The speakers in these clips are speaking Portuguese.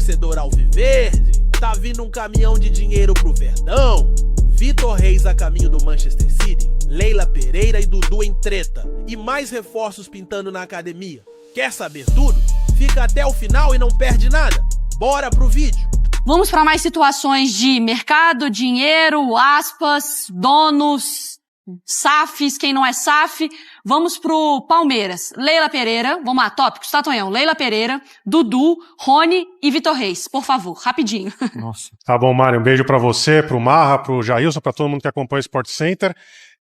torcedor alviverde, tá vindo um caminhão de dinheiro pro Verdão. Vitor Reis a caminho do Manchester City, Leila Pereira e Dudu em treta, e mais reforços pintando na academia. Quer saber tudo? Fica até o final e não perde nada. Bora pro vídeo. Vamos para mais situações de mercado, dinheiro, aspas, donos, SAFs, quem não é SAF. Vamos pro Palmeiras. Leila Pereira, vamos lá, tópicos, tá, Tonhão? Leila Pereira, Dudu, Rony e Vitor Reis. Por favor, rapidinho. Nossa. Tá bom, Mário, um beijo pra você, pro Marra, pro Jailson, pra todo mundo que acompanha o Sport Center.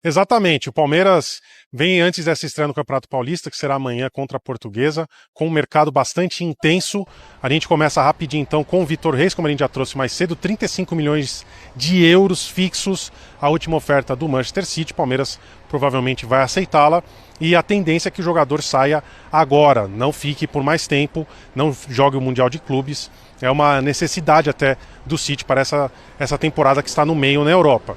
Exatamente, o Palmeiras vem antes dessa estreia no Campeonato Paulista, que será amanhã contra a Portuguesa, com um mercado bastante intenso. A gente começa rapidinho então com o Vitor Reis, como a gente já trouxe mais cedo, 35 milhões de euros fixos, a última oferta do Manchester City. O Palmeiras provavelmente vai aceitá-la e a tendência é que o jogador saia agora, não fique por mais tempo, não jogue o Mundial de Clubes. É uma necessidade até do City para essa temporada que está no meio na Europa.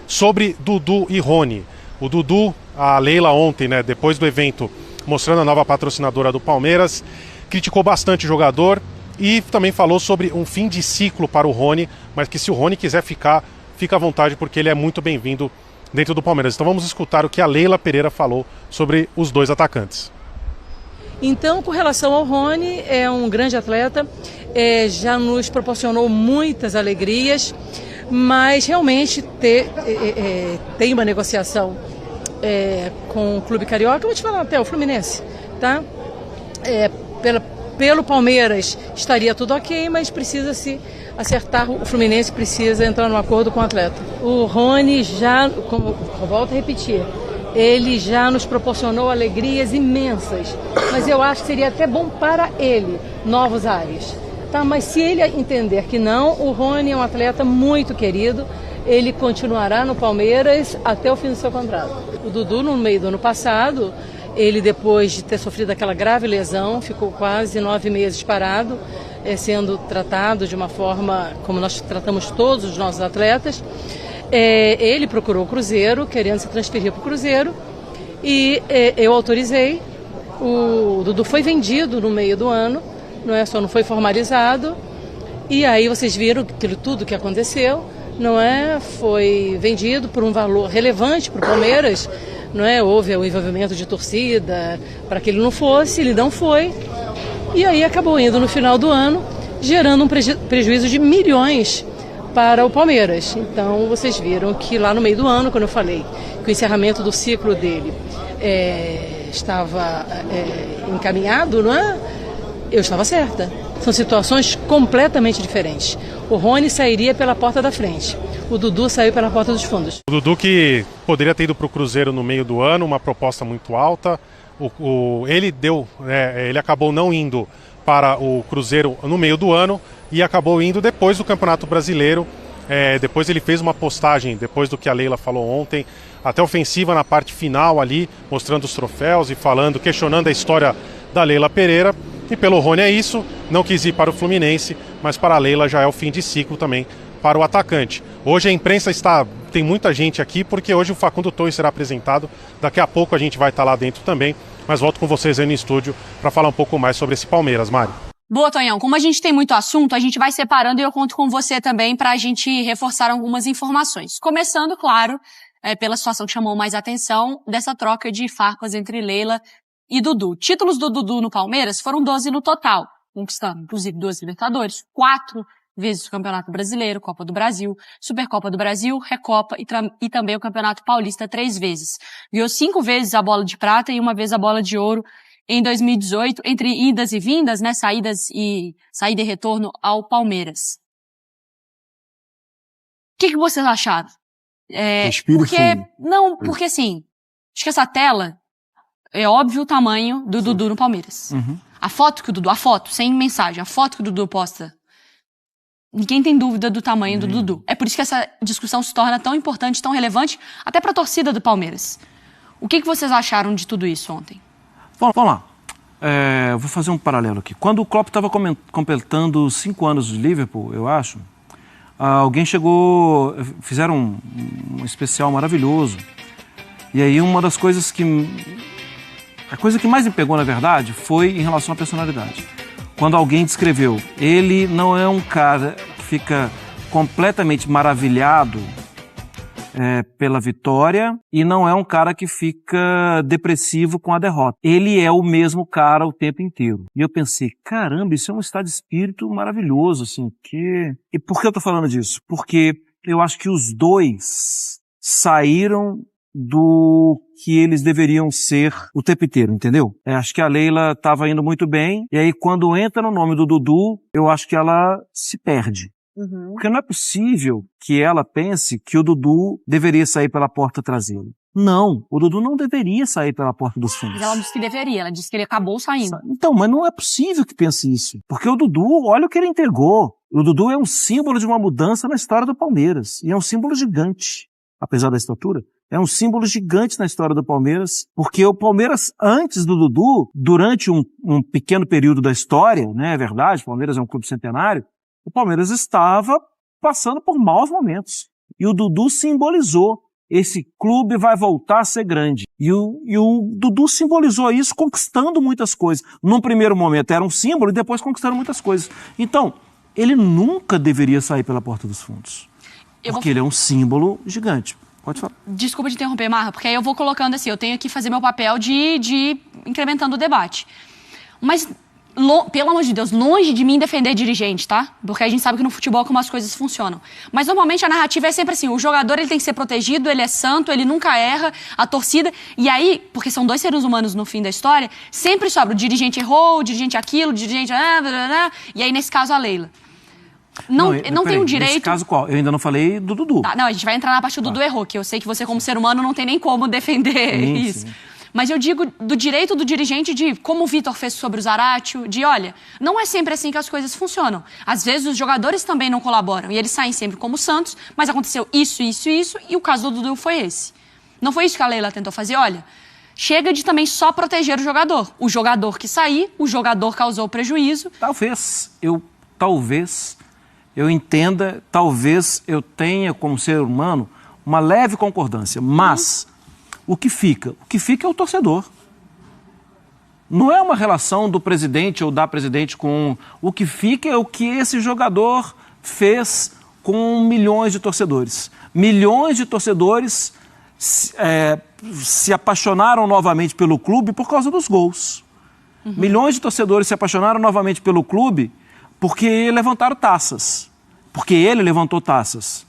Sobre Dudu e Rony. O Dudu, a Leila ontem, né, depois do evento, mostrando a nova patrocinadora do Palmeiras, criticou bastante o jogador e também falou sobre um fim de ciclo para o Rony, mas que se o Rony quiser ficar, fica à vontade porque ele é muito bem-vindo dentro do Palmeiras. Então vamos escutar o que a Leila Pereira falou sobre os dois atacantes. Então, com relação ao Rony, é um grande atleta, já nos proporcionou muitas alegrias, mas realmente tem uma negociação com o Clube Carioca, eu vou te falar até o Fluminense, tá? Pelo Palmeiras estaria tudo ok, mas precisa se acertar, o Fluminense precisa entrar num acordo com o atleta. O Rony já, como eu volto a repetir, ele já nos proporcionou alegrias imensas, mas eu acho que seria até bom para ele, novos ares. Tá, mas se ele entender que não, o Rony é um atleta muito querido, ele continuará no Palmeiras até o fim do seu contrato. O Dudu, no meio do ano passado, ele depois de ter sofrido aquela grave lesão, ficou quase 9 meses parado, sendo tratado de uma forma como nós tratamos todos os nossos atletas. Ele procurou o Cruzeiro, querendo se transferir para o Cruzeiro, e eu autorizei. O Dudu foi vendido no meio do ano, só não foi formalizado, e aí vocês viram tudo que aconteceu, foi vendido por um valor relevante para o Palmeiras, houve o envolvimento de torcida para que ele não fosse, ele não foi, e aí acabou indo no final do ano, gerando um prejuízo de milhões para o Palmeiras. Então vocês viram que lá no meio do ano, quando eu falei que o encerramento do ciclo dele estava encaminhado, eu estava certa. São situações completamente diferentes. O Rony sairia pela porta da frente. O Dudu saiu pela porta dos fundos. O Dudu, que poderia ter ido para o Cruzeiro no meio do ano, uma proposta muito alta. Ele acabou não indo para o Cruzeiro no meio do ano e acabou indo depois do Campeonato Brasileiro. Depois ele fez uma postagem, depois do que a Leila falou ontem, até ofensiva na parte final ali, mostrando os troféus e questionando a história da Leila Pereira. E pelo Rony é isso, não quis ir para o Fluminense, mas para a Leila já é o fim de ciclo também para o atacante. Hoje a imprensa tem muita gente aqui, porque hoje o Facundo Torres será apresentado, daqui a pouco a gente vai estar lá dentro também, mas volto com vocês aí no estúdio para falar um pouco mais sobre esse Palmeiras, Mário. Boa, Tonhão. Como a gente tem muito assunto, a gente vai separando e eu conto com você também para a gente reforçar algumas informações. Começando, claro, pela situação que chamou mais atenção, dessa troca de farpas entre Leila e Dudu. Títulos do Dudu no Palmeiras foram 12 no total, conquistando inclusive 2 Libertadores, 4 vezes o Campeonato Brasileiro, Copa do Brasil, Supercopa do Brasil, Recopa e também o Campeonato Paulista 3 vezes. Ganhou 5 vezes a bola de prata e 1 vez a bola de ouro em 2018, entre idas e vindas, saída e retorno ao Palmeiras. O que vocês acharam? Porque assim, acho que essa tela é óbvio o tamanho do Dudu no Palmeiras. Uhum. A foto, sem mensagem, a foto que o Dudu posta, ninguém tem dúvida do tamanho do Dudu. É por isso que essa discussão se torna tão importante, tão relevante, até para a torcida do Palmeiras. O que vocês acharam de tudo isso ontem? Vamos lá. Vou fazer um paralelo aqui. Quando o Klopp estava completando 5 anos de Liverpool, eu acho, alguém chegou, fizeram um especial maravilhoso. E aí uma das coisas a coisa que mais me pegou, na verdade, foi em relação à personalidade. quando alguém descreveu, ele não é um cara que fica completamente maravilhado pela vitória e não é um cara que fica depressivo com a derrota. Ele é o mesmo cara o tempo inteiro. E eu pensei, caramba, isso é um estado de espírito maravilhoso, assim, que... E por que eu tô falando disso? Porque eu acho que os dois saíram do que eles deveriam ser o tempo inteiro, entendeu? Acho que a Leila estava indo muito bem, e aí quando entra no nome do Dudu, eu acho que ela se perde. Porque não é possível que ela pense que o Dudu deveria sair pela porta traseira. Não, o Dudu não deveria sair pela porta dos fundos. Mas ela disse que deveria, ela disse que ele acabou saindo. Então, mas não é possível que pense isso. Porque o Dudu, olha o que ele entregou. O Dudu é um símbolo de uma mudança na história do Palmeiras. E é um símbolo gigante, apesar da estatura. É um símbolo gigante na história do Palmeiras, porque o Palmeiras, antes do Dudu, durante um pequeno período da história, né, é verdade, o Palmeiras é um clube centenário, o Palmeiras estava passando por maus momentos. E o Dudu simbolizou. Esse clube vai voltar a ser grande. E o Dudu simbolizou isso conquistando muitas coisas. Num primeiro momento era um símbolo e depois conquistando muitas coisas. Então, ele nunca deveria sair pela porta dos fundos. Porque ele é um símbolo gigante. Pode falar. Desculpa te interromper, Marra, porque aí eu vou colocando assim, eu tenho que fazer meu papel de incrementando o debate. Mas... pelo amor de Deus, longe de mim defender dirigente, tá? Porque a gente sabe que no futebol como as coisas funcionam. Mas normalmente a narrativa é sempre assim, o jogador ele tem que ser protegido, ele é santo, ele nunca erra, a torcida... E aí, porque são dois seres humanos no fim da história, sempre sobra o dirigente errou, o dirigente aquilo, o dirigente... E aí, nesse caso, a Leila. Não tem um direito... Nesse caso qual? Eu ainda não falei do Dudu. Tá, não, a gente vai entrar na parte do Dudu errou, que eu sei que você como ser humano não tem nem como defender isso. Sim. Mas eu digo do direito do dirigente de, como o Vitor fez sobre o Zaratio, de, olha, não é sempre assim que as coisas funcionam. Às vezes os jogadores também não colaboram e eles saem sempre como santos, mas aconteceu isso, e o caso do Dudu foi esse. Não foi isso que a Leila tentou fazer? Olha, chega de também só proteger o jogador. O jogador que sair, o jogador causou prejuízo. Talvez eu entenda, talvez eu tenha, como ser humano, uma leve concordância, mas... O que fica é o torcedor. Não é uma relação do presidente ou da presidente com... O que fica é o que esse jogador fez com milhões de torcedores. Milhões de torcedores se apaixonaram novamente pelo clube por causa dos gols. Milhões de torcedores se apaixonaram novamente pelo clube porque levantaram taças. Porque ele levantou taças.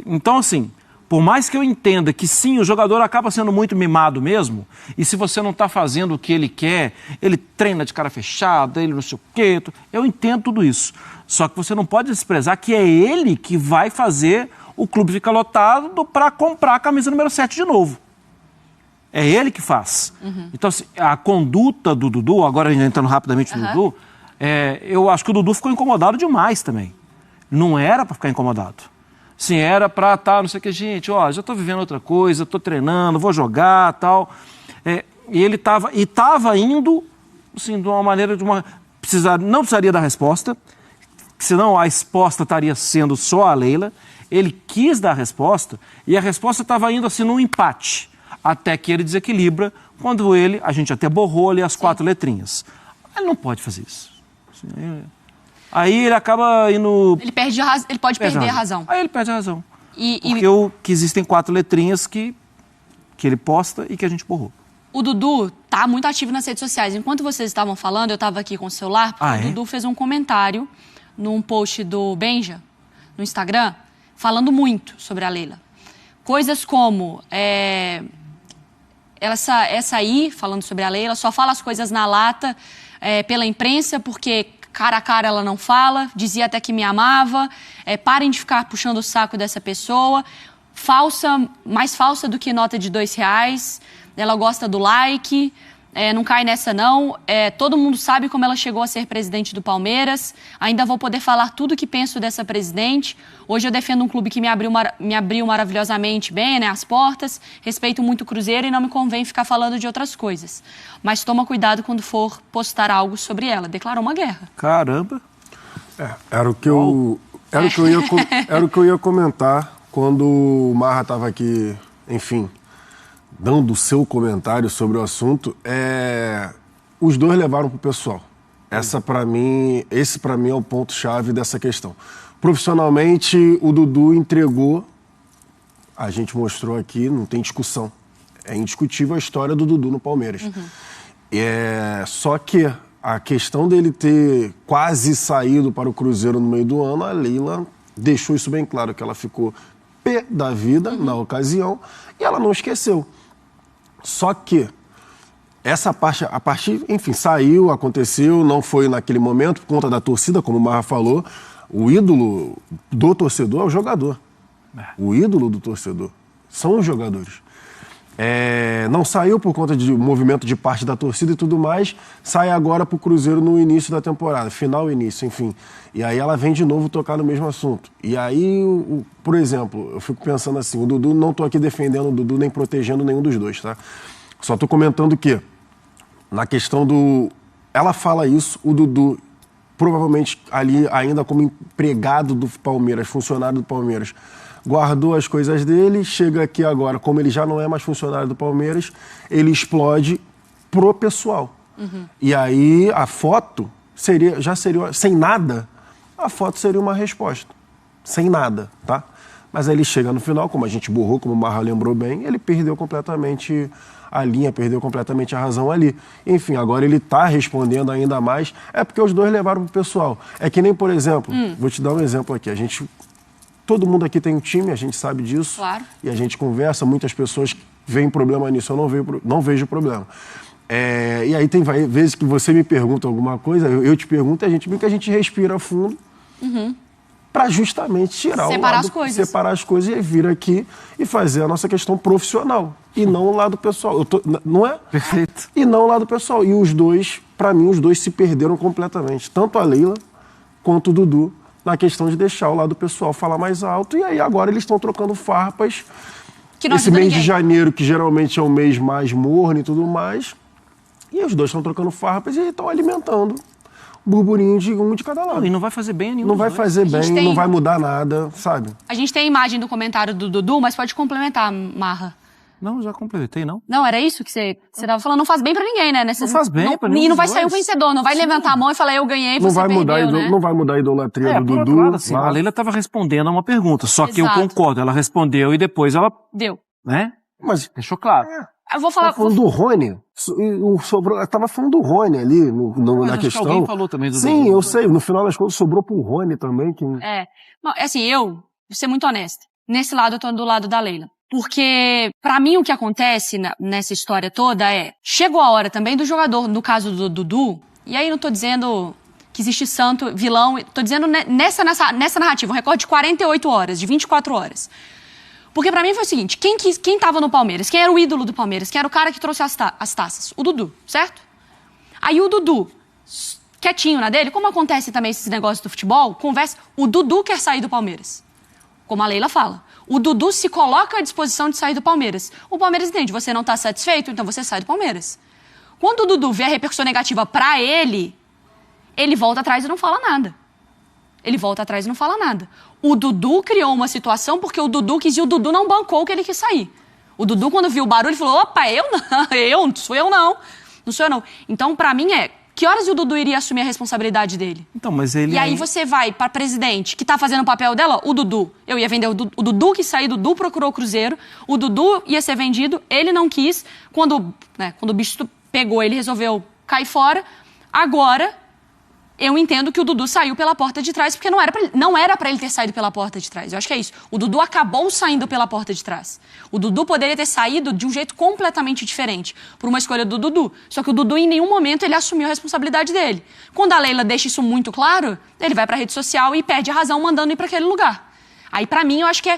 Então, assim... Por mais que eu entenda que sim, o jogador acaba sendo muito mimado mesmo, e se você não está fazendo o que ele quer, ele treina de cara fechada, ele não sei o quê, eu entendo tudo isso. Só que você não pode desprezar que é ele que vai fazer o clube ficar lotado para comprar a camisa número 7 de novo. É ele que faz. Então, assim, a conduta do Dudu, agora entrando rapidamente no Dudu, eu acho que o Dudu ficou incomodado demais também. Não era para ficar incomodado. Sim, era pra estar, não sei o que, gente, ó, já tô vivendo outra coisa, tô treinando, vou jogar, tal. E ele tava indo, assim, de uma maneira, não precisaria dar resposta, senão a resposta estaria sendo só a Leila. Ele quis dar a resposta, e a resposta estava indo, assim, num empate, até que ele desequilibra, quando a gente até borrou ali as 4 letrinhas. Ele não pode fazer isso. Assim, aí ele acaba indo... Ele pode perder a razão. Aí ele perde a razão. Porque existem 4 letrinhas que ele posta e que a gente borrou. O Dudu tá muito ativo nas redes sociais. Enquanto vocês estavam falando, eu estava aqui com o celular, porque o Dudu fez um comentário num post do Benja, no Instagram, falando muito sobre a Leila. Coisas como... essa aí, falando sobre a Leila, só fala as coisas na lata pela imprensa, porque... Cara a cara ela não fala, dizia até que me amava, parem de ficar puxando o saco dessa pessoa, mais falsa do que nota de R$2, ela gosta do like, não cai nessa não, todo mundo sabe como ela chegou a ser presidente do Palmeiras, ainda vou poder falar tudo o que penso dessa presidente, hoje eu defendo um clube que me abriu maravilhosamente bem, né, as portas, respeito muito o Cruzeiro e não me convém ficar falando de outras coisas, mas toma cuidado quando for postar algo sobre ela, declarou uma guerra. Caramba! Era o que eu ia comentar quando o Marra estava aqui, enfim... dando o seu comentário sobre o assunto, os dois levaram pro pessoal. Esse para mim é o ponto-chave dessa questão. Profissionalmente, o Dudu entregou, a gente mostrou aqui, não tem discussão. É indiscutível a história do Dudu no Palmeiras. Só que a questão dele ter quase saído para o Cruzeiro no meio do ano, a Leila deixou isso bem claro, que ela ficou pé da vida na ocasião e ela não esqueceu. Só que essa parte, enfim, saiu, aconteceu, não foi naquele momento, por conta da torcida, como o Marra falou, o ídolo do torcedor é o jogador. O ídolo do torcedor são os jogadores. Não saiu por conta de movimento de parte da torcida e tudo mais, sai agora pro Cruzeiro no início da temporada, final e início, enfim. E aí ela vem de novo tocar no mesmo assunto. E aí, por exemplo, eu fico pensando assim, o Dudu, não tô aqui defendendo o Dudu nem protegendo nenhum dos dois, tá? Só tô comentando que, na questão do... Ela fala isso, o Dudu, provavelmente ali ainda como empregado do Palmeiras, funcionário do Palmeiras, guardou as coisas dele, chega aqui agora, como ele já não é mais funcionário do Palmeiras, ele explode pro pessoal. E aí a foto já seria, sem nada, a foto seria uma resposta. Sem nada, tá? Mas aí ele chega no final, como a gente borrou, como o Marra lembrou bem, ele perdeu completamente a linha, perdeu completamente a razão ali. Enfim, agora ele tá respondendo ainda mais, é porque os dois levaram pro pessoal. É que nem, por exemplo, vou te dar um exemplo aqui, todo mundo aqui tem um time, a gente sabe disso. Claro. E a gente conversa, muitas pessoas veem problema nisso, eu não vejo problema. E aí tem vezes que você me pergunta alguma coisa, eu te pergunto, e a gente vê que a gente respira fundo para justamente separar as coisas e vir aqui e fazer a nossa questão profissional. E não o lado pessoal. Não é? Perfeito. E não o lado pessoal. E os dois, para mim, os dois se perderam completamente. Tanto a Leila quanto o Dudu, na questão de deixar o lado pessoal falar mais alto. E aí agora eles estão trocando farpas. Esse mês de janeiro, que geralmente é o mês mais morno e tudo mais. E os dois estão trocando farpas e estão alimentando burburinho de um de cada lado. E não vai fazer bem a nenhum. Não vai fazer bem, não vai mudar nada, sabe? A gente tem a imagem do comentário do Dudu, mas pode complementar, Marra. Não, já completei, não. Não, era isso que você tava falando? Não faz bem pra ninguém, né? Não faz bem pra ninguém. E não vai sair um vencedor, não vai levantar a mão e falar, eu ganhei, você perdeu, né? Não vai mudar a idolatria do Dudu. Claro, assim, a Leila estava respondendo a uma pergunta, só que eu concordo, ela respondeu e depois ela... Deu. Né? Mas deixou claro. Eu vou falar... Tava falando do Rony. Tava falando do Rony ali na questão. Que alguém falou também do Sim, Dudu. eu sei. No final das contas, sobrou pro Rony também. Assim, vou ser muito honesta. Nesse lado, eu tô do lado da Leila. Porque, pra mim, o que acontece nessa história toda chegou a hora também do jogador, no caso do Dudu, e aí não tô dizendo que existe santo, vilão, tô dizendo nessa narrativa, um recorde de 48 horas, de 24 horas. Porque pra mim foi o seguinte, quem tava no Palmeiras, quem era o ídolo do Palmeiras, quem era o cara que trouxe as taças? O Dudu, certo? Aí o Dudu, quietinho na dele, como acontece também esses negócios do futebol, o Dudu quer sair do Palmeiras. Como a Leila fala. O Dudu se coloca à disposição de sair do Palmeiras. O Palmeiras entende, você não tá satisfeito, então você sai do Palmeiras. Quando o Dudu vê a repercussão negativa pra ele volta atrás e não fala nada. O Dudu criou uma situação porque o Dudu quis e o Dudu não bancou que ele quis sair. O Dudu, quando viu o barulho, falou, opa, não sou eu não. Então, pra mim que horas o Dudu iria assumir a responsabilidade dele? Então, mas ele... E aí você vai pra presidente, que tá fazendo o papel dela, o Dudu. Eu ia vender o Dudu que saiu, o Dudu procurou o Cruzeiro, o Dudu ia ser vendido, ele não quis. Quando o bicho pegou, ele resolveu cair fora. Agora, eu entendo que o Dudu saiu pela porta de trás, porque não era pra ele ter saído pela porta de trás. Eu acho que é isso. O Dudu acabou saindo pela porta de trás. O Dudu poderia ter saído de um jeito completamente diferente, por uma escolha do Dudu. Só que o Dudu, em nenhum momento, ele assumiu a responsabilidade dele. Quando a Leila deixa isso muito claro, ele vai pra rede social e perde a razão mandando ir pra aquele lugar. Aí, pra mim, eu acho que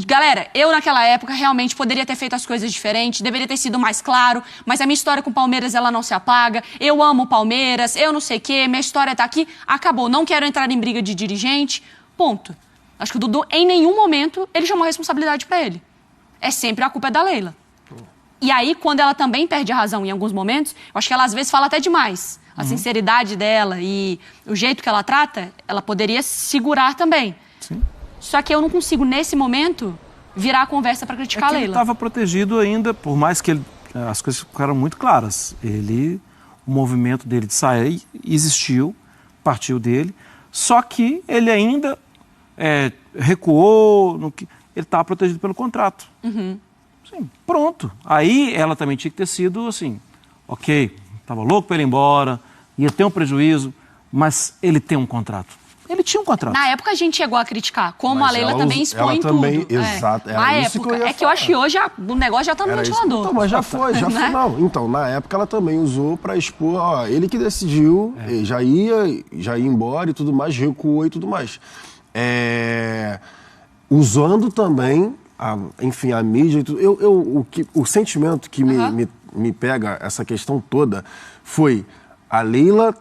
Galera, eu naquela época realmente poderia ter feito as coisas diferentes, deveria ter sido mais claro, mas a minha história com o Palmeiras, ela não se apaga. Eu amo o Palmeiras, eu não sei o quê, minha história tá aqui, acabou. Não quero entrar em briga de dirigente, ponto. Acho que o Dudu, em nenhum momento, ele chamou a responsabilidade pra ele. É sempre a culpa é da Leila. E aí, quando ela também perde a razão em alguns momentos, eu acho que ela às vezes fala até demais. A sinceridade dela e o jeito que ela trata, ela poderia segurar também. Sim. Só que eu não consigo, nesse momento, virar a conversa para criticar a Leila. Ele estava protegido ainda, por mais que as coisas ficaram muito claras. O movimento dele de sair existiu, partiu dele, só que ele ainda recuou, ele estava protegido pelo contrato. Sim, pronto. Aí ela também tinha que ter sido assim, ok, estava louco para ele ir embora, ia ter um prejuízo, mas ele tem um contrato. Ele tinha um contrato. Na época a gente chegou a criticar, como Mas a Leila também expõe ela também, tudo. exato. Na época. Que eu acho que hoje o negócio já está no ventilador. Então, mas já foi. Né? Não, então, na época ela também usou para expor, ó, ele que decidiu, já ia embora e tudo mais, recuou e tudo mais. Usando também, enfim, a mídia e tudo. O sentimento que me pega essa questão toda foi a Leila,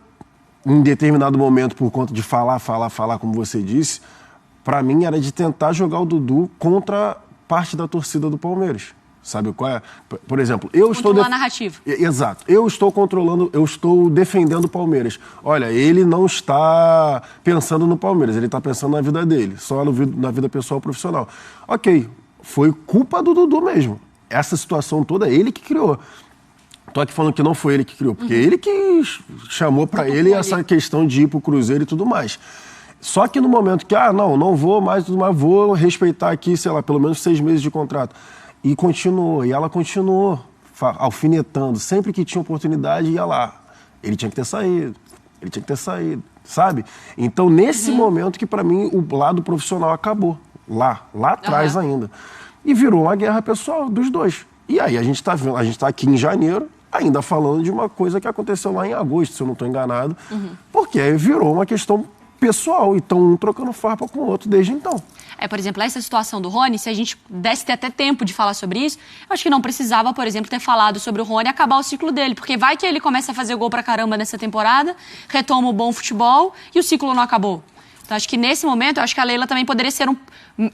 em determinado momento, por conta de falar, como você disse, para mim era de tentar jogar o Dudu contra parte da torcida do Palmeiras. Sabe qual é? Por exemplo, eu estou... Controlar a narrativa. Exato. Eu estou defendendo o Palmeiras. Olha, ele não está pensando no Palmeiras, ele está pensando na vida dele, só na vida pessoal profissional. Ok, foi culpa do Dudu mesmo. Essa situação toda, ele que criou. Tô aqui falando que não foi ele que criou, porque ele que chamou para ele essa questão de ir pro Cruzeiro e tudo mais. Só que no momento que, não vou mais, tudo mais, vou respeitar aqui, sei lá, pelo menos 6 meses de contrato. E ela continuou alfinetando. Sempre que tinha oportunidade, ia lá. Ele tinha que ter saído, sabe? Então, nesse momento que, para mim, o lado profissional acabou. Lá atrás ainda. E virou uma guerra pessoal dos dois. E aí, a gente tá aqui em janeiro, ainda falando de uma coisa que aconteceu lá em agosto, se eu não estou enganado, porque aí virou uma questão pessoal, e estão um trocando farpa com o outro desde então. Por exemplo, essa situação do Rony, se a gente desse ter até tempo de falar sobre isso, eu acho que não precisava, por exemplo, ter falado sobre o Rony e acabar o ciclo dele, porque vai que ele começa a fazer gol pra caramba nessa temporada, retoma o bom futebol e o ciclo não acabou. Então, acho que nesse momento, eu acho que a Leila também poderia ser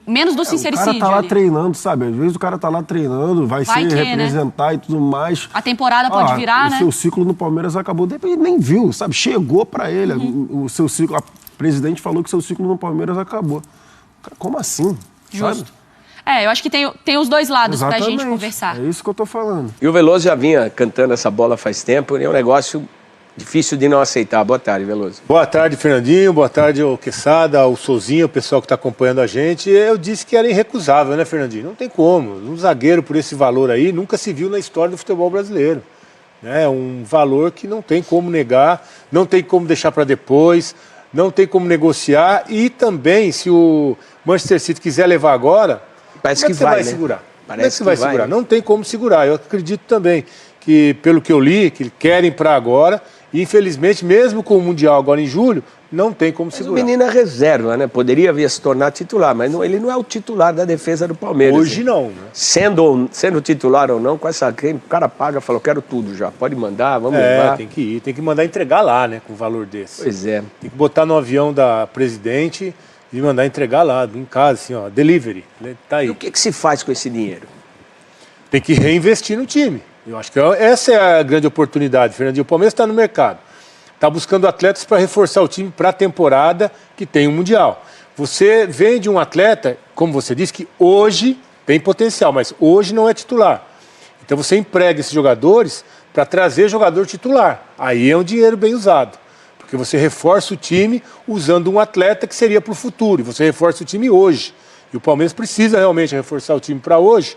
menos do sincericídio. O cara tá lá treinando, sabe? Às vezes o cara tá lá treinando, vai representar, né? E tudo mais. A temporada pode virar, né? O seu ciclo no Palmeiras acabou, ele nem viu, sabe? Chegou pra ele o seu ciclo. A presidente falou que seu ciclo no Palmeiras acabou. Como assim? Justo. Sabe? Eu acho que tem os dois lados pra gente conversar. É isso que eu tô falando. E o Veloso já vinha cantando essa bola faz tempo, e é um negócio difícil de não aceitar. Boa tarde, Veloso. Boa tarde, Fernandinho. Boa tarde, ao Quesada, ao Souzinho, o pessoal que está acompanhando a gente. Eu disse que era irrecusável, né, Fernandinho? Não tem como. Um zagueiro por esse valor aí nunca se viu na história do futebol brasileiro. É um valor que não tem como negar, não tem como deixar para depois, não tem como negociar. E também, se o Manchester City quiser levar agora, parece como é que você vai segurar? Parece que vai segurar. Não tem como segurar. Eu acredito também que, pelo que eu li, que querem para agora. E, infelizmente, mesmo com o Mundial agora em julho, não tem como segurar. O menino é reserva, né? Poderia vir a se tornar titular, mas ele não é o titular da defesa do Palmeiras. Hoje não, né? Sendo titular ou não, com essa o cara paga e fala, eu quero tudo já, pode mandar, vamos levar. Tem que ir, tem que mandar entregar lá, né, com um valor desse. Pois é. Tem que botar no avião da presidente e mandar entregar lá, em casa, assim, ó, delivery, tá aí. E o que se faz com esse dinheiro? Tem que reinvestir no time. Eu acho que essa é a grande oportunidade, Fernandinho. O Palmeiras está no mercado. Está buscando atletas para reforçar o time para a temporada que tem o Mundial. Você vende um atleta, como você disse, que hoje tem potencial, mas hoje não é titular. Então você emprega esses jogadores para trazer jogador titular. Aí é um dinheiro bem usado. Porque você reforça o time usando um atleta que seria para o futuro. E você reforça o time hoje. E o Palmeiras precisa realmente reforçar o time para hoje,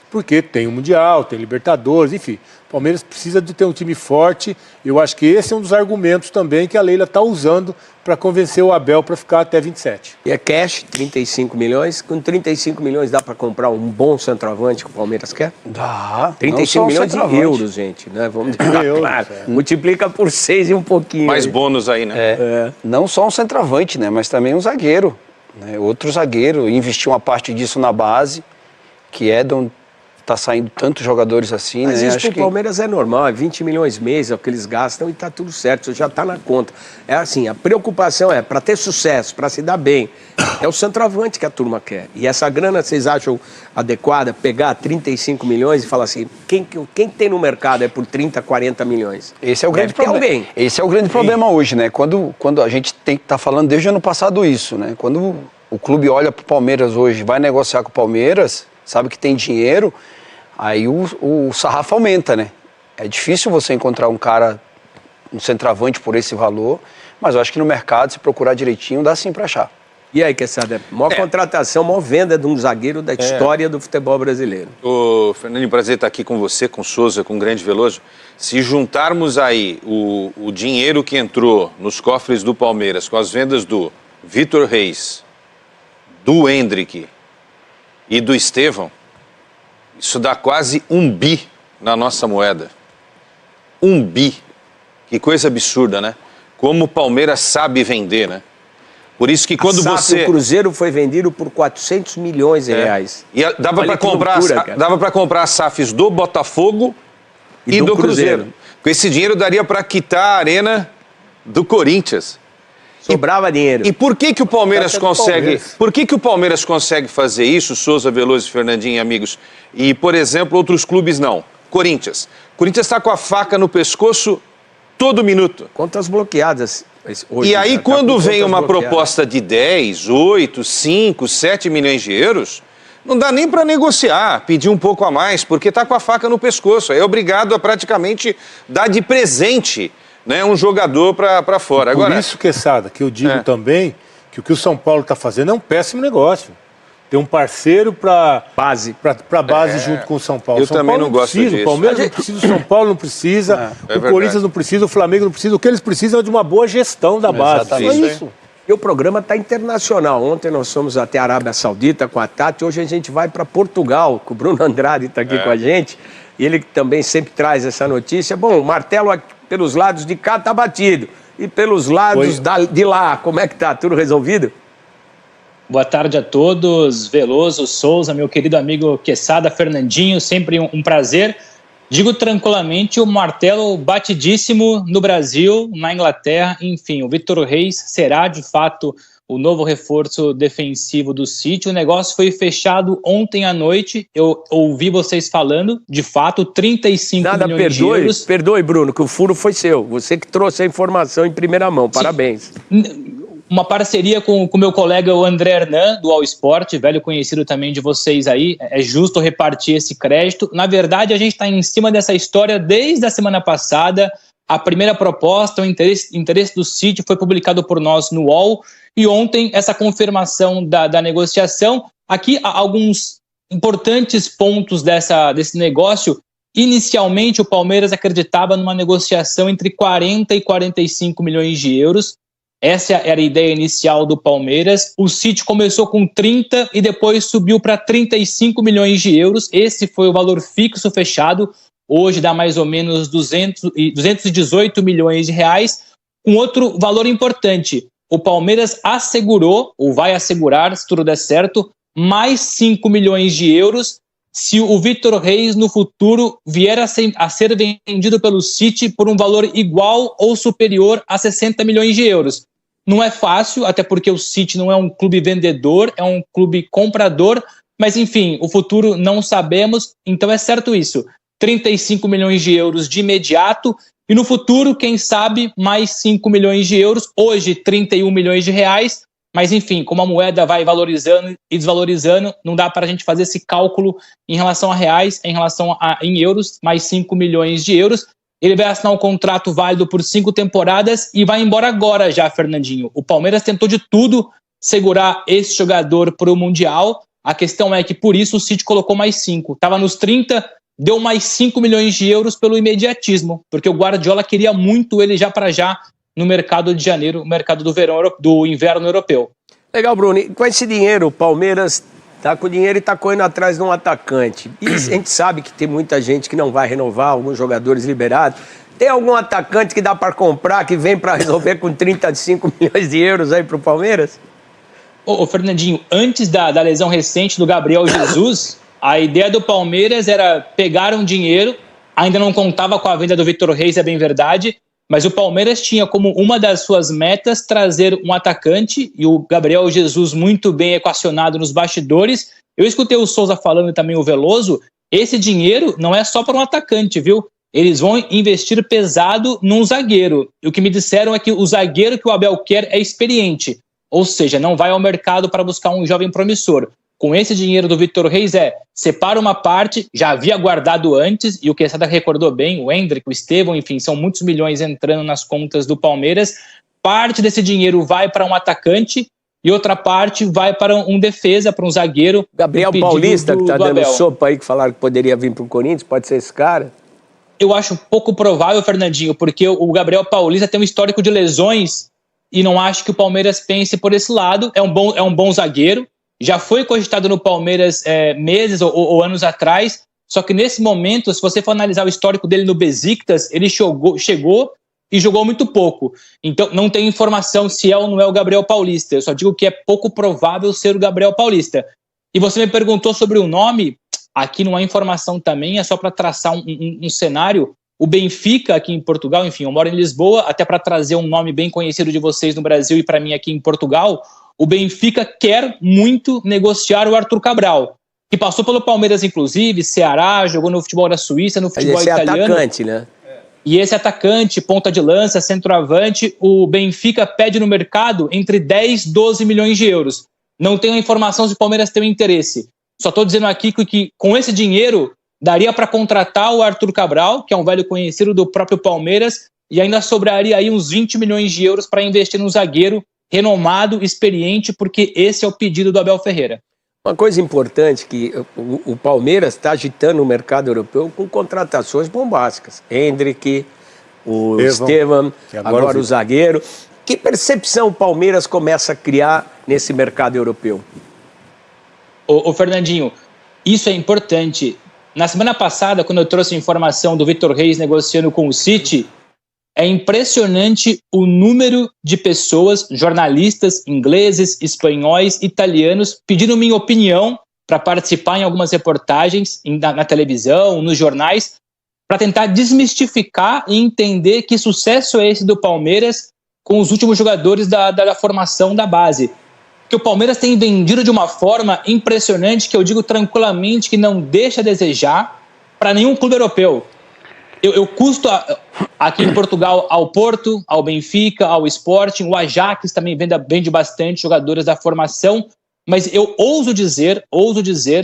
porque tem o Mundial, tem Libertadores, enfim. O Palmeiras precisa de ter um time forte. Eu acho que esse é um dos argumentos também que a Leila está usando para convencer o Abel para ficar até 27. E é cash, 35 milhões. Com 35 milhões dá para comprar um bom centroavante que o Palmeiras quer? Dá. 35 milhões de euros, gente, né? Vamos deixar claro. Multiplica por 6 e um pouquinho. Mais bônus aí, né? Não só um centroavante, né? Mas também um zagueiro. Né? Outro zagueiro. Investir uma parte disso na base, que é de onde tá saindo tantos jogadores assim, mas né? Isso acho pro Palmeiras é normal, é 20 milhões mês, é o que eles gastam e tá tudo certo, isso já tá na conta. É assim, a preocupação é, para ter sucesso, para se dar bem, é o centroavante que a turma quer. E essa grana, vocês acham adequada, pegar 35 milhões e falar assim, quem tem no mercado é por 30, 40 milhões? Esse é o grande problema. Alguém. Esse é o grande problema hoje, né? Quando a gente tá falando desde o ano passado isso, né? Quando o clube olha pro Palmeiras hoje, vai negociar com o Palmeiras, sabe que tem dinheiro, aí o sarrafo aumenta, né? É difícil você encontrar um cara um centroavante por esse valor, mas eu acho que no mercado, se procurar direitinho, dá sim para achar. E aí, Quesada, maior contratação, maior venda de um zagueiro da história do futebol brasileiro. Ô, Fernandinho, prazer estar aqui com você, com o Souza, com o Grande Veloso. Se juntarmos aí o dinheiro que entrou nos cofres do Palmeiras com as vendas do Vitor Reis, do Endrick e do Estevão, isso dá quase 1 bi na nossa moeda. 1 bi. Que coisa absurda, né? Como o Palmeiras sabe vender, né? Por isso que quando o Cruzeiro foi vendido por 400 milhões de reais. E dava para comprar as SAFs do Botafogo e do Cruzeiro. Com esse dinheiro daria para quitar a arena do Corinthians. Sobrava dinheiro. E por que o Palmeiras consegue? Por que o Palmeiras consegue fazer isso, Souza, Veloso, Fernandinho e amigos? E, por exemplo, outros clubes não. Corinthians. Corinthians está com a faca no pescoço todo minuto. Contas bloqueadas. Hoje, e aí, quando vem uma proposta de 10, 8, 5, 7 milhões de euros, não dá nem para negociar, pedir um pouco a mais, porque está com a faca no pescoço. É obrigado a praticamente dar de presente, né, um jogador para fora. Por Agora, isso, Quesada, que eu digo também que o o São Paulo está fazendo é um péssimo negócio. Tem um parceiro para base junto com o São Paulo. Eu São também Paulo não gosto disso. O Palmeiras não precisa, o São Paulo não precisa, o Corinthians não precisa, o Flamengo não precisa. O que eles precisam é de uma boa gestão da base. Só isso. E o programa está internacional. Ontem nós fomos até a Arábia Saudita com a Tati. Hoje a gente vai para Portugal, com o Bruno Andrade está aqui com a gente. E ele também sempre traz essa notícia. Bom, o martelo pelos lados de cá está batido. E pelos lados de lá, como é que está? Tudo resolvido? Boa tarde a todos, Veloso, Souza, meu querido amigo Quesada, Fernandinho, sempre um prazer. Digo tranquilamente, o martelo batidíssimo no Brasil, na Inglaterra, enfim, o Vitor Reis será de fato o novo reforço defensivo do City. O negócio foi fechado ontem à noite, eu ouvi vocês falando, de fato, 35 milhões de euros. Perdoe, Bruno, que o furo foi seu, você que trouxe a informação em primeira mão, parabéns. Uma parceria com o meu colega o André Hernan, do All Sport, velho conhecido também de vocês aí. É justo repartir esse crédito. Na verdade, a gente está em cima dessa história desde a semana passada. A primeira proposta, o interesse do City foi publicado por nós no UOL. E ontem, essa confirmação da negociação. Aqui, alguns importantes pontos desse negócio. Inicialmente, o Palmeiras acreditava numa negociação entre 40 e 45 milhões de euros. Essa era a ideia inicial do Palmeiras. O City começou com 30 e depois subiu para 35 milhões de euros. Esse foi o valor fixo fechado. Hoje dá mais ou menos 218 milhões de reais. Um outro valor importante, o Palmeiras assegurou, ou vai assegurar, se tudo der certo, mais 5 milhões de euros se o Vitor Reis no futuro vier a ser vendido pelo City por um valor igual ou superior a 60 milhões de euros. Não é fácil, até porque o City não é um clube vendedor, é um clube comprador, mas enfim, o futuro não sabemos, então é certo isso. 35 milhões de euros de imediato e no futuro, quem sabe, mais 5 milhões de euros, hoje 31 milhões de reais, mas enfim, como a moeda vai valorizando e desvalorizando, não dá para a gente fazer esse cálculo em relação a reais, em euros, mais 5 milhões de euros. Ele vai assinar um contrato válido por 5 temporadas e vai embora agora já, Fernandinho. O Palmeiras tentou de tudo segurar esse jogador para o Mundial. A questão é que, por isso, o City colocou mais 5. Estava nos 30, deu mais 5 milhões de euros pelo imediatismo, porque o Guardiola queria muito ele já para já no mercado de janeiro, mercado do inverno europeu. Legal, Bruno. E com esse dinheiro, o Palmeiras tá com dinheiro e tá correndo atrás de um atacante. E a gente sabe que tem muita gente que não vai renovar, alguns jogadores liberados. Tem algum atacante que dá para comprar, que vem para resolver com 35 milhões de euros aí pro Palmeiras? Ô Fernandinho, antes da lesão recente do Gabriel Jesus, a ideia do Palmeiras era pegar um dinheiro, ainda não contava com a venda do Vitor Reis, é bem verdade, mas o Palmeiras tinha como uma das suas metas trazer um atacante, e o Gabriel Jesus muito bem equacionado nos bastidores. Eu escutei o Souza falando e também o Veloso, esse dinheiro não é só para um atacante, viu? Eles vão investir pesado num zagueiro. E o que me disseram é que o zagueiro que o Abel quer é experiente, ou seja, não vai ao mercado para buscar um jovem promissor. com esse dinheiro do Vitor Reis separa uma parte, já havia guardado antes, e o Quesada recordou bem, o Hendrick, o Estevão, enfim, são muitos milhões entrando nas contas do Palmeiras. Parte desse dinheiro vai para um atacante e outra parte vai para um defesa, para um zagueiro. Gabriel Paulista, que está dando sopa aí, que falaram que poderia vir para o Corinthians, pode ser esse cara? Eu acho pouco provável, Fernandinho, porque o Gabriel Paulista tem um histórico de lesões e não acho que o Palmeiras pense por esse lado. É um bom zagueiro, já foi cogitado no Palmeiras meses ou anos atrás, só que nesse momento, se você for analisar o histórico dele no Besiktas, ele chegou e jogou muito pouco. Então, não tem informação se é ou não é o Gabriel Paulista. Eu só digo que é pouco provável ser o Gabriel Paulista. E você me perguntou sobre o nome. Aqui não há informação também, é só para traçar um cenário. O Benfica, aqui em Portugal, enfim, eu moro em Lisboa, até para trazer um nome bem conhecido de vocês no Brasil e para mim aqui em Portugal, o Benfica quer muito negociar o Arthur Cabral, que passou pelo Palmeiras, inclusive, Ceará, jogou no futebol da Suíça, no futebol italiano. Esse é atacante, né? E esse atacante, ponta de lança, centroavante, o Benfica pede no mercado entre 10 e 12 milhões de euros. Não tenho a informação se o Palmeiras tem um interesse. Só estou dizendo aqui que com esse dinheiro daria para contratar o Arthur Cabral, que é um velho conhecido do próprio Palmeiras, e ainda sobraria aí uns 20 milhões de euros para investir num zagueiro renomado, experiente, porque esse é o pedido do Abel Ferreira. Uma coisa importante que o Palmeiras está agitando o mercado europeu com contratações bombásticas. Hendrick, o Estevão, agora o zagueiro. Que percepção o Palmeiras começa a criar nesse mercado europeu? Ô Fernandinho, isso é importante. Na semana passada, quando eu trouxe a informação do Vitor Reis negociando com o City, é impressionante o número de pessoas, jornalistas ingleses, espanhóis, italianos, pedindo minha opinião para participar em algumas reportagens na televisão, nos jornais, para tentar desmistificar e entender que sucesso é esse do Palmeiras com os últimos jogadores da formação da base. Que o Palmeiras tem vendido de uma forma impressionante, que eu digo tranquilamente que não deixa a desejar para nenhum clube europeu. Eu custo aqui em Portugal ao Porto, ao Benfica, ao Sporting, o Ajax também vende bastante jogadores da formação, mas eu ouso dizer,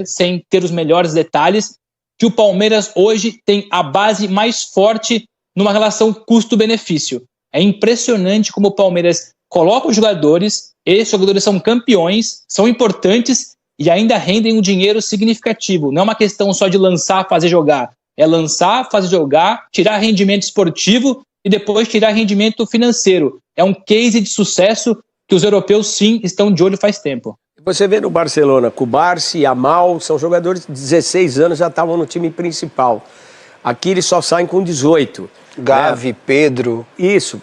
sem ter os melhores detalhes, que o Palmeiras hoje tem a base mais forte numa relação custo-benefício. É impressionante como o Palmeiras coloca os jogadores, esses jogadores são campeões, são importantes e ainda rendem um dinheiro significativo. Não é uma questão só de lançar, fazer jogar. É lançar, fazer jogar, tirar rendimento esportivo e depois tirar rendimento financeiro. É um case de sucesso que os europeus, sim, estão de olho faz tempo. Você vê no Barcelona, Cubarsí, Yamal, são jogadores de 16 anos, já estavam no time principal. Aqui eles só saem com 18. Gavi, Pedro. Isso.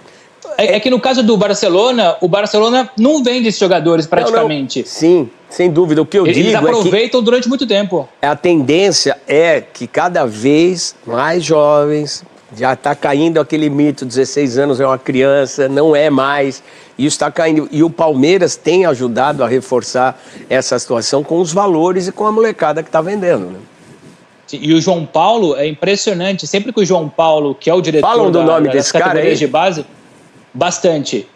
É que no caso do Barcelona, o Barcelona não vende esses jogadores praticamente. Não. Sim, sem dúvida. O que eu digo eles aproveitam durante muito tempo. A tendência é que cada vez mais jovens, já está caindo aquele mito, 16 anos é uma criança, não é mais, isso está caindo. E o Palmeiras tem ajudado a reforçar essa situação com os valores e com a molecada que está vendendo, né? E o João Paulo é impressionante, sempre que o João Paulo, que é o diretor falam do nome desse cara aí? De base, bastante.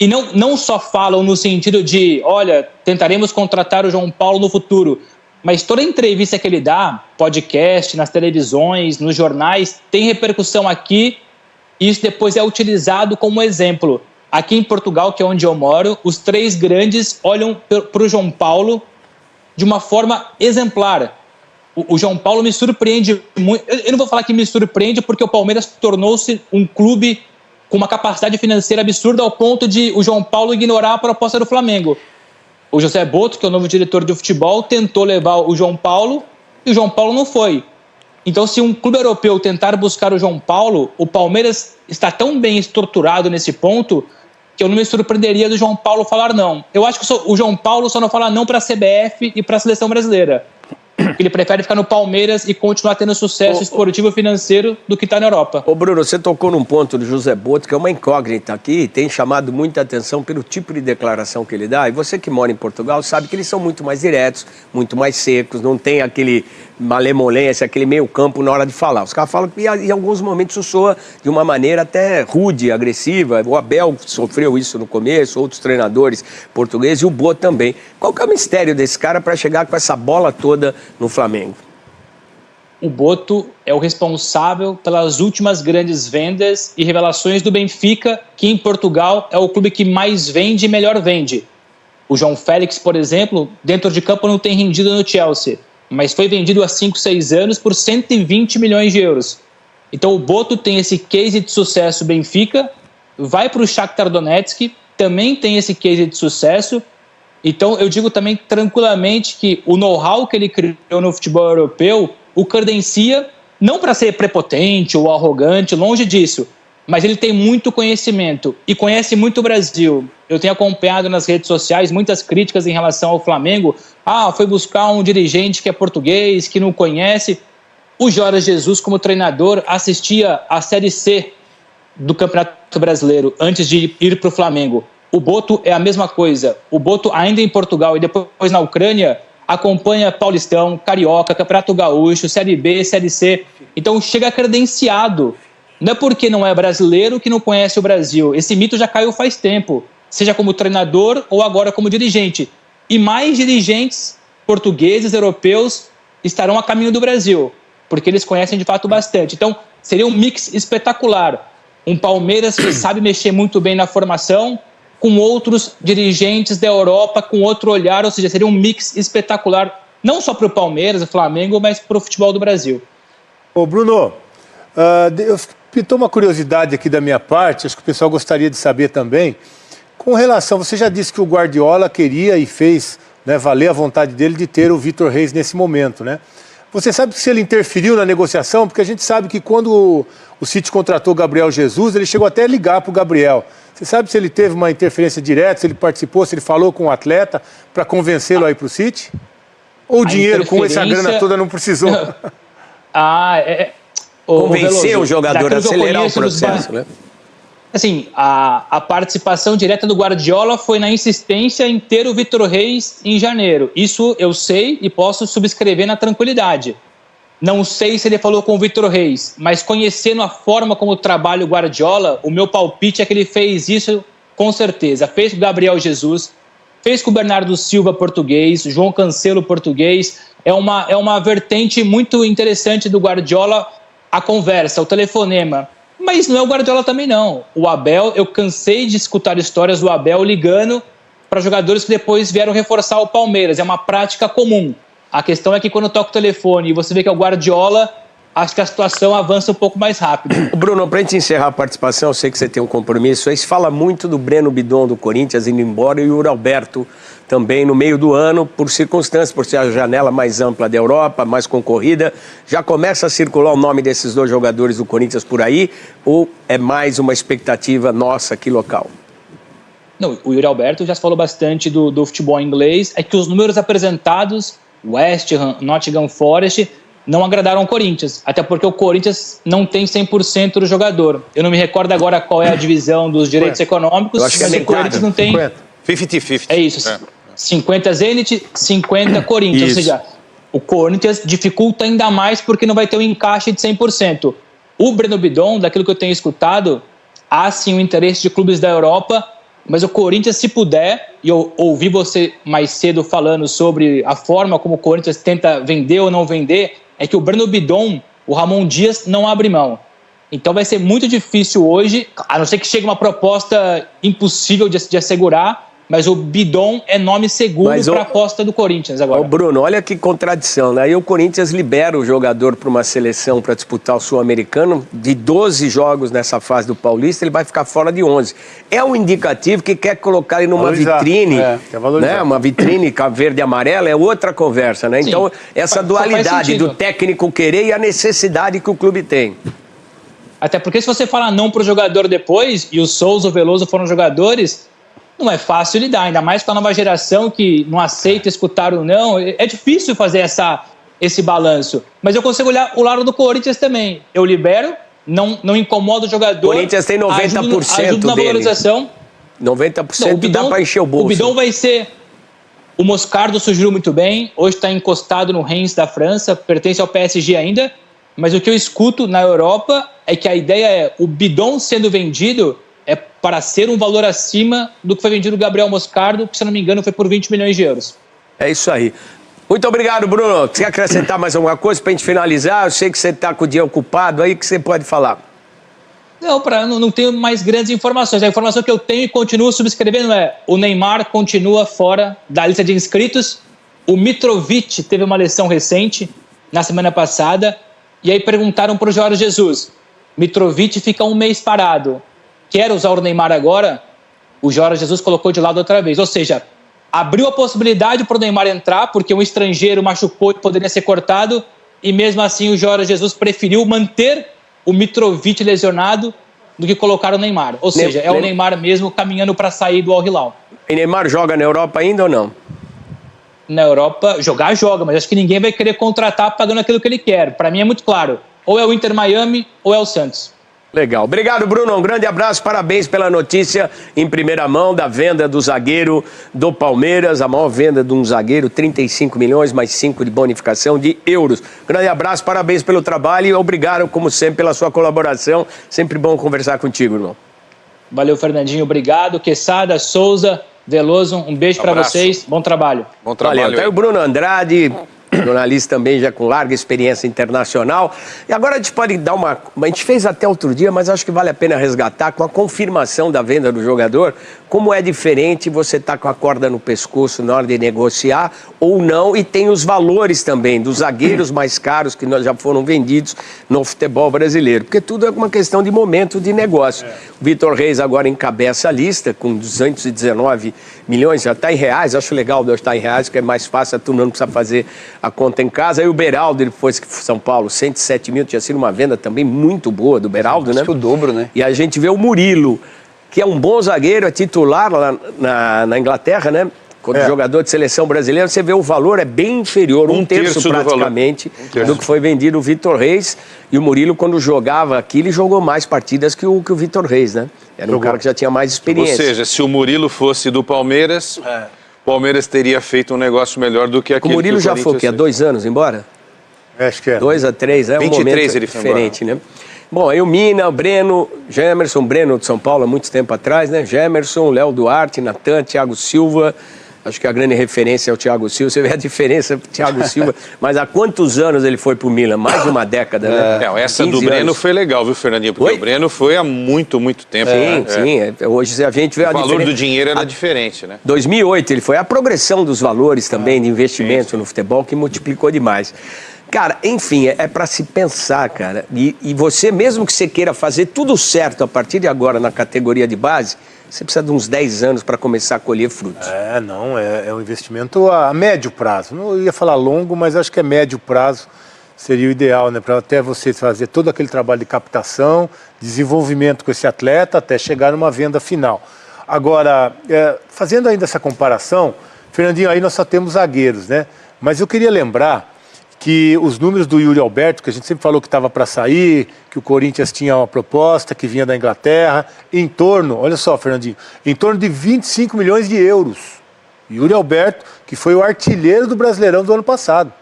E não só falam no sentido de, olha, tentaremos contratar o João Paulo no futuro, mas toda entrevista que ele dá, podcast, nas televisões, nos jornais, tem repercussão aqui e isso depois é utilizado como exemplo. Aqui em Portugal, que é onde eu moro, os três grandes olham para o João Paulo de uma forma exemplar. O João Paulo me surpreende muito. Eu não vou falar que me surpreende porque o Palmeiras tornou-se um clube com uma capacidade financeira absurda ao ponto de o João Paulo ignorar a proposta do Flamengo. O José Boto, que é o novo diretor de futebol, tentou levar o João Paulo e o João Paulo não foi. Então, se um clube europeu tentar buscar o João Paulo, o Palmeiras está tão bem estruturado nesse ponto que eu não me surpreenderia do João Paulo falar não. Eu acho que o João Paulo só não fala não para a CBF e para a seleção brasileira. Ele prefere ficar no Palmeiras e continuar tendo sucesso esportivo e financeiro do que está na Europa. Ô Bruno, você tocou num ponto do José Boto, que é uma incógnita aqui, e tem chamado muita atenção pelo tipo de declaração que ele dá. E você que mora em Portugal sabe que eles são muito mais diretos, muito mais secos, não tem aquele malemolência, aquele meio campo na hora de falar. Os caras falam que em alguns momentos isso soa de uma maneira até rude, agressiva. O Abel sofreu isso no começo, outros treinadores portugueses e o Boa também. Qual que é o mistério desse cara para chegar com essa bola toda no Flamengo? O Boto é o responsável pelas últimas grandes vendas e revelações do Benfica, que em Portugal é o clube que mais vende e melhor vende. O João Félix, por exemplo, dentro de campo não tem rendido no Chelsea, mas foi vendido há 5, 6 anos por 120 milhões de euros. Então o Boto tem esse case de sucesso Benfica, vai para o Shakhtar Donetsk, também tem esse case de sucesso. Então eu digo também tranquilamente que o know-how que ele criou no futebol europeu o credencia não para ser prepotente ou arrogante, longe disso, mas ele tem muito conhecimento e conhece muito o Brasil. Eu tenho acompanhado nas redes sociais muitas críticas em relação ao Flamengo. Foi buscar um dirigente que é português, que não conhece. O Jorge Jesus, como treinador, assistia à Série C do Campeonato Brasileiro antes de ir para o Flamengo. O Boto é a mesma coisa. O Boto, ainda em Portugal e depois na Ucrânia, acompanha Paulistão, Carioca, Campeonato Gaúcho, Série B, Série C. Então chega credenciado. Não é porque não é brasileiro que não conhece o Brasil. Esse mito já caiu faz tempo, seja como treinador ou agora como dirigente. E mais dirigentes portugueses, europeus, estarão a caminho do Brasil, porque eles conhecem de fato bastante. Então seria um mix espetacular. Um Palmeiras que sabe mexer muito bem na formação, com outros dirigentes da Europa, com outro olhar, ou seja, seria um mix espetacular, não só para o Palmeiras, o Flamengo, mas para o futebol do Brasil. Ô Bruno, pintou uma curiosidade aqui da minha parte, acho que o pessoal gostaria de saber também, com relação, você já disse que o Guardiola queria e fez, né, valer a vontade dele de ter o Vitor Reis nesse momento, né? Você sabe se ele interferiu na negociação? Porque a gente sabe que quando o City contratou o Gabriel Jesus, ele chegou até a ligar para o Gabriel. Você sabe se ele teve uma interferência direta, se ele participou, se ele falou com o atleta para convencê-lo a ir para o City? Ou o dinheiro com essa grana toda não precisou? Convencer o jogador a acelerar o processo, né? Assim, a participação direta do Guardiola foi na insistência em ter o Vitor Reis em janeiro. Isso eu sei e posso subscrever na tranquilidade. Não sei se ele falou com o Vitor Reis, mas conhecendo a forma como trabalha o Guardiola, o meu palpite é que ele fez isso com certeza. Fez com o Gabriel Jesus, fez com o Bernardo Silva português, João Cancelo português. É uma vertente muito interessante do Guardiola, a conversa, o telefonema. Mas não é o Guardiola também não. O Abel, eu cansei de escutar histórias do Abel ligando para jogadores que depois vieram reforçar o Palmeiras. É uma prática comum. A questão é que quando toca o telefone e você vê que é o Guardiola, acho que a situação avança um pouco mais rápido. Bruno, para a gente encerrar a participação, eu sei que você tem um compromisso aí, se fala muito do Breno Bidon do Corinthians indo embora e o Yuri Alberto também no meio do ano, por circunstâncias, por ser a janela mais ampla da Europa, mais concorrida. Já começa a circular o nome desses dois jogadores do Corinthians por aí ou é mais uma expectativa nossa aqui local? Não, o Yuri Alberto já falou bastante do futebol inglês, é que os números apresentados, West Ham, Nottingham Forest, não agradaram o Corinthians, até porque o Corinthians não tem 100% do jogador. Eu não me recordo agora qual é a divisão dos direitos econômicos, mas o Corinthians não tem... 50-50. É isso, 50 Zenit, 50 Corinthians, ou seja, o Corinthians dificulta ainda mais porque não vai ter um encaixe de 100%. O Breno Bidon, daquilo que eu tenho escutado, há sim o interesse de clubes da Europa, mas o Corinthians, se puder, e eu ouvi você mais cedo falando sobre a forma como o Corinthians tenta vender ou não vender, é que o Breno Bidon, o Ramon Dias, não abre mão. Então vai ser muito difícil hoje, a não ser que chegue uma proposta impossível de assegurar, mas o Bidon é nome seguro para a aposta do Corinthians agora. Bruno, olha que contradição, né? Aí o Corinthians libera o jogador para uma seleção para disputar o Sul-Americano, de 12 jogos nessa fase do Paulista, ele vai ficar fora de 11. É um indicativo que quer colocar ele numa vitrine, né? Uma vitrine verde e amarela, é outra conversa, né? Sim, então, essa dualidade do técnico querer e a necessidade que o clube tem. Até porque se você falar não para o jogador depois, e o Souza e o Veloso foram jogadores, não é fácil lidar, ainda mais com a nova geração que não aceita escutar o não. É difícil fazer esse balanço. Mas eu consigo olhar o lado do Corinthians também. Eu libero, não incomodo o jogador. O Corinthians tem 90% ajudo na valorização. 90% não, dá para encher o bolso. O Bidon vai ser... O Moscardo surgiu muito bem, hoje está encostado no Reims da França, pertence ao PSG ainda, mas o que eu escuto na Europa é que a ideia é o Bidon sendo vendido é para ser um valor acima do que foi vendido o Gabriel Moscardo, que, se eu não me engano, foi por 20 milhões de euros. É isso aí. Muito obrigado, Bruno. Você quer acrescentar mais alguma coisa para a gente finalizar? Eu sei que você está com o dia ocupado aí, que você pode falar. Não tenho mais grandes informações. A informação que eu tenho e continuo subscrevendo é: o Neymar continua fora da lista de inscritos. O Mitrovic teve uma lesão recente na semana passada. E aí perguntaram para o Jorge Jesus: Mitrovic fica um mês parado, quer usar o Neymar agora? O Jorge Jesus colocou de lado outra vez. Ou seja, abriu a possibilidade para o Neymar entrar, porque um estrangeiro machucou e poderia ser cortado. E mesmo assim o Jorge Jesus preferiu manter o Mitrovic lesionado do que colocar o Neymar. Ou seja, é o Neymar mesmo caminhando para sair do Al Hilal. E Neymar joga na Europa ainda ou não? Na Europa, joga, mas acho que ninguém vai querer contratar pagando aquilo que ele quer. Para mim é muito claro. Ou é o Inter Miami ou é o Santos. Legal. Obrigado, Bruno. Um grande abraço. Parabéns pela notícia em primeira mão da venda do zagueiro do Palmeiras. A maior venda de um zagueiro, 35 milhões mais 5 de bonificação de euros. Grande abraço, parabéns pelo trabalho e obrigado, como sempre, pela sua colaboração. Sempre bom conversar contigo, irmão. Valeu, Fernandinho. Obrigado. Quesada, Souza, Veloso, um beijo para vocês. Bom trabalho. Bom trabalho. Valeu. Tá aí o Bruno Andrade, jornalista também já com larga experiência internacional. E agora a gente pode dar uma... A gente fez até outro dia, mas acho que vale a pena resgatar com a confirmação da venda do jogador, como é diferente você estar com a corda no pescoço na hora de negociar ou não, e tem os valores também dos zagueiros mais caros que já foram vendidos no futebol brasileiro, porque tudo é uma questão de momento de negócio. O Vitor Reis agora encabeça a lista com 219 milhões, já está em reais, acho legal de estar em reais, porque é mais fácil, a turma não precisa fazer a conta em casa. Aí o Beraldo, depois que foi São Paulo, 107 mil, tinha sido uma venda também muito boa do Beraldo, né? Acho que o dobro, né? E a gente vê o Murilo, que é um bom zagueiro, é titular lá na Inglaterra, né? Quando jogador de seleção brasileira, você vê o valor é bem inferior, um terço praticamente, do que foi vendido o Vitor Reis. E o Murilo, quando jogava aqui, ele jogou mais partidas que o Vitor Reis, né? Era um cara que já tinha mais experiência. Ou seja, se o Murilo fosse do Palmeiras, o Palmeiras teria feito um negócio melhor do que aquele. O Murilo já foi, há 2 anos embora? Acho que é. 2 a 3, é um momento ele diferente, né? Bom, aí o Mina, o Breno, Gemerson, Breno de São Paulo há muito tempo atrás, né? Gemerson, Léo Duarte, Natan, Thiago Silva. Acho que a grande referência é o Thiago Silva. Você vê a diferença do Thiago Silva. Mas há quantos anos ele foi pro Milan? Mais de uma década, né? Não, essa do Breno foi legal, viu, Fernandinho? Porque o Breno foi há muito, muito tempo. Sim. Hoje a gente vê a diferença. O valor do dinheiro era diferente, né? 2008 ele foi. A progressão dos valores também de investimento no futebol que multiplicou demais. Cara, enfim, é para se pensar, cara. E você, mesmo que você queira fazer tudo certo a partir de agora na categoria de base, você precisa de uns 10 anos para começar a colher frutos. É um investimento a médio prazo. Não ia falar longo, mas acho que é médio prazo seria o ideal, né? Para até você fazer todo aquele trabalho de captação, desenvolvimento com esse atleta, até chegar numa venda final. Agora, fazendo ainda essa comparação, Fernandinho, aí nós só temos zagueiros, né? Mas eu queria lembrar que os números do Yuri Alberto, que a gente sempre falou que estava para sair, que o Corinthians tinha uma proposta que vinha da Inglaterra, em torno, olha só, Fernandinho, em torno de 25 milhões de euros. Yuri Alberto, que foi o artilheiro do Brasileirão do ano passado.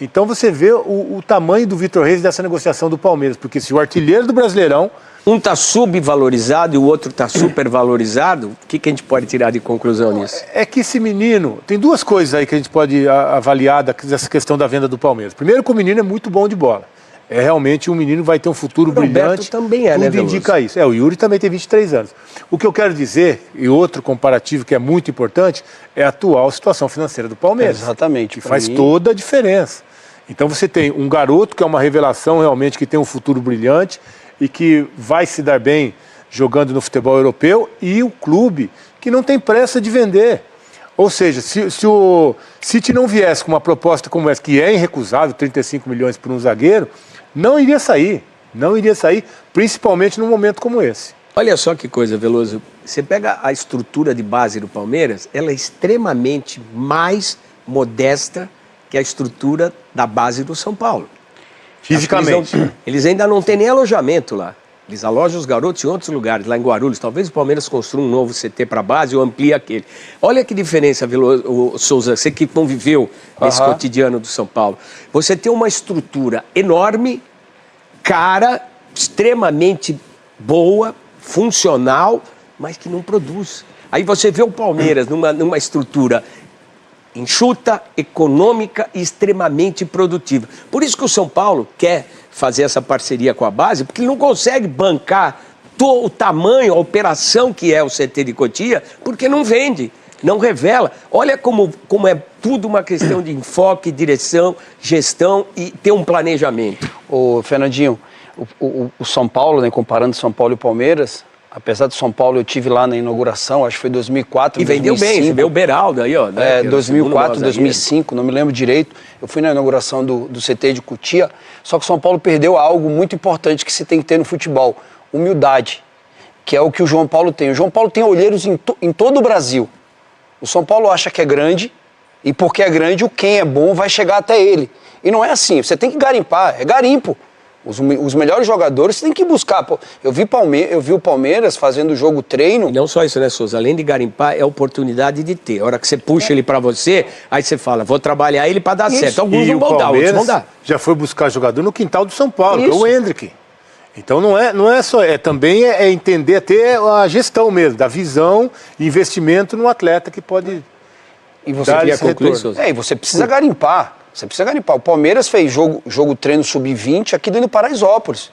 Então você vê o tamanho do Vitor Reis dessa negociação do Palmeiras, porque se o artilheiro do Brasileirão... Um está subvalorizado e o outro está supervalorizado, o que a gente pode tirar de conclusão nisso? É que esse menino... Tem 2 coisas aí que a gente pode avaliar dessa questão da venda do Palmeiras. Primeiro que o menino é muito bom de bola. É realmente um menino que vai ter um futuro brilhante. Também é, tudo, né, indica isso. O Yuri também tem 23 anos. O que eu quero dizer, e outro comparativo que é muito importante, é a atual situação financeira do Palmeiras. Exatamente. Que faz toda a diferença. Então você tem um garoto que é uma revelação realmente, que tem um futuro brilhante e que vai se dar bem jogando no futebol europeu, e o clube que não tem pressa de vender. Ou seja, se o City não viesse com uma proposta como essa, que é irrecusável, 35 milhões por um zagueiro, não iria sair, principalmente num momento como esse. Olha só que coisa, Veloso. Você pega a estrutura de base do Palmeiras, ela é extremamente mais modesta que a estrutura da base do São Paulo. Fisicamente. Eles ainda não têm nem alojamento lá. Eles alojam os garotos em outros lugares, lá em Guarulhos. Talvez o Palmeiras construa um novo CT para base ou amplie aquele. Olha que diferença, Souza, você que conviveu nesse cotidiano do São Paulo. Você tem uma estrutura enorme, cara, extremamente boa, funcional, mas que não produz. Aí você vê o Palmeiras numa estrutura enxuta, econômica e extremamente produtiva. Por isso que o São Paulo quer fazer essa parceria com a base, porque ele não consegue bancar o tamanho, a operação que é o CT de Cotia, porque não vende, não revela. Olha como é tudo uma questão de enfoque, direção, gestão e ter um planejamento. Ô, Fernandinho, o São Paulo, né, comparando São Paulo e Palmeiras, apesar do São Paulo, eu tive lá na inauguração, acho que foi 2004, e 2005. Vendeu bem, você vê o Beraldo aí, ó. Né, 2004, 2005, não me lembro direito. Eu fui na inauguração do CT de Cotia, só que o São Paulo perdeu algo muito importante que se tem que ter no futebol, humildade, que é o que o João Paulo tem. O João Paulo tem olheiros em todo o Brasil. O São Paulo acha que é grande, e porque é grande, quem é bom vai chegar até ele. E não é assim, você tem que garimpar, é garimpo. Os melhores jogadores você tem que buscar. Pô, eu vi o Palmeiras fazendo jogo treino. E não só isso, né, Souza? Além de garimpar, é a oportunidade de ter. A hora que você puxa ele pra você, aí você fala, vou trabalhar ele pra dar certo. Alguns não vão dar, outros vão dar. Já foi buscar jogador no quintal do São Paulo, que é o Hendrick. Então não é só, também é entender até a gestão mesmo, da visão e investimento no atleta que pode dar esse retorno. E você precisa garimpar. Você precisa garimpar. O Palmeiras fez jogo treino sub-20 aqui dentro do Paraisópolis.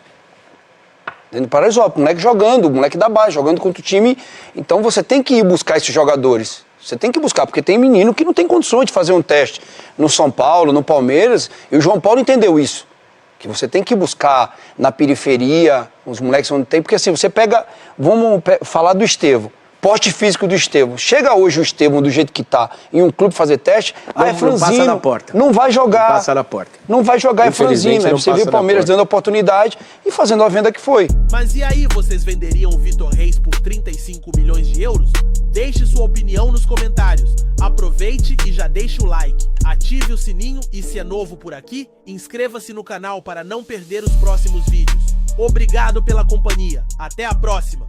Dentro do Paraisópolis. Moleque jogando, moleque da base, jogando contra o time. Então você tem que ir buscar esses jogadores. Você tem que buscar, porque tem menino que não tem condições de fazer um teste no São Paulo, no Palmeiras. E o João Paulo entendeu isso. Que você tem que buscar na periferia, os moleques não tem. Porque assim, você pega... Vamos falar do Estevão. Porte físico do Estevão. Chega hoje o Estevão do jeito que tá em um clube fazer teste, é franzino. Não passa na porta. Não vai jogar. Não passa na porta. Não vai jogar, é franzino. Né? Você viu o Palmeiras dando a oportunidade e fazendo a venda que foi. Mas e aí, vocês venderiam o Vitor Reis por 35 milhões de euros? Deixe sua opinião nos comentários. Aproveite e já deixe o like. Ative o sininho e se é novo por aqui, inscreva-se no canal para não perder os próximos vídeos. Obrigado pela companhia. Até a próxima.